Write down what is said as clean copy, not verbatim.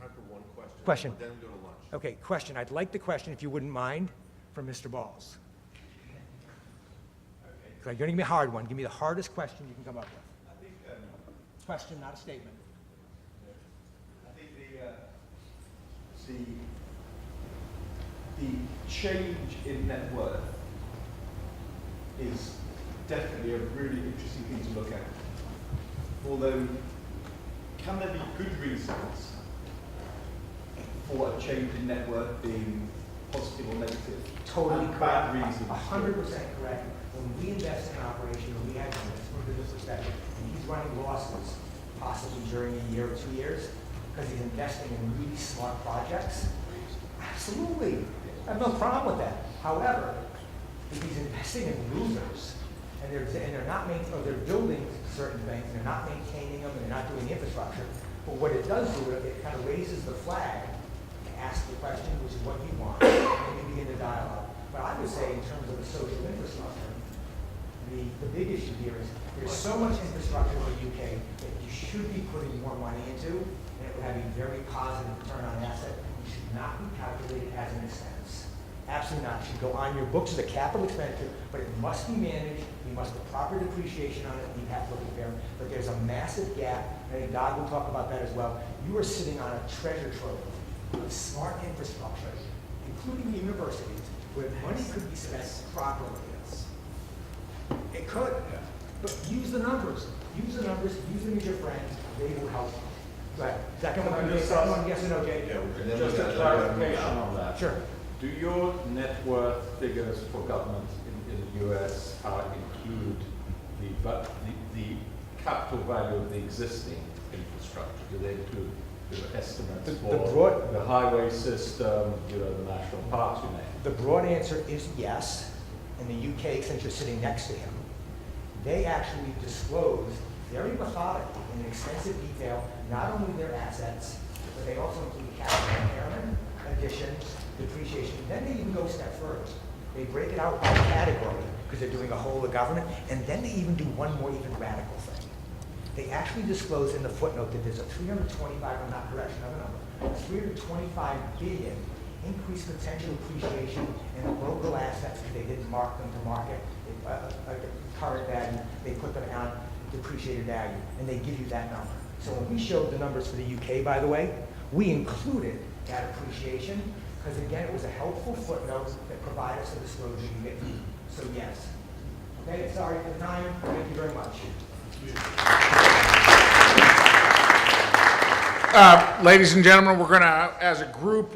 time for one question. Question. Then we go to lunch. Okay, question. I'd like the question, if you wouldn't mind, from Mr. Balls. Okay. Don't give me a hard one. Give me the hardest question you can come up with. I think, Question, not a statement. I think the change in net worth is definitely a really interesting thing to look at. Although, can there be good reasons for a change in net worth being positive or negative? Totally And correct. bad reasons. 100% correct. When we invest in an operation, when we have this from a business perspective, and he's running losses, possibly during a year or 2 years, because he's investing in really smart projects, absolutely. I have no problem with that. However, if he's investing in losers, and they're not making, or they're building certain things, and they're not maintaining them, and they're not doing the infrastructure, but what it does do, it kind of raises the flag to ask the question, which is what you want, and then you begin the dialogue. But I would say, in terms of the social infrastructure, the big issue here is there's so much infrastructure in the UK that you should be putting more money into, and it would have a very positive return on asset. It should not be calculated as an expense. Absolutely not. It should go on your books as a capital expenditure, but it must be managed. You must have proper depreciation on it. You have to look at fair. But there's a massive gap. I think Doug will talk about that as well. You are sitting on a treasure trove of smart infrastructure, including the universities, where money could be spent properly. It could, but use the numbers. Use the numbers, use them as your friends, they will help you. Right. Second one, yes or no, Jay? Yeah, Just a clarification on that. Sure. Do your net worth figures for government in the US include the capital value of the existing infrastructure? Do they include estimates for the highway system, the national parks, you name it? The broad answer is yes. In the UK, since you're sitting next to him, they actually disclose very methodically in extensive detail not only their assets, but they also include capital impairment, additions, depreciation. Then they even go a step further. They break it out by category because they're doing a whole of government, and then they even do one more even radical thing. They actually disclose in the footnote that there's a 325, I'm not correction of a number, a 325 billion increased potential appreciation in the local assets because they didn't mark them to market, current value, they put them on depreciated value, and they give you that number. So when we showed the numbers for the UK, by the way, we included that appreciation because, again, it was a helpful footnote that provided us the disclosure you get. So yes. Okay, sorry for the time. Thank you very much. Ladies and gentlemen, we're going to, as a group,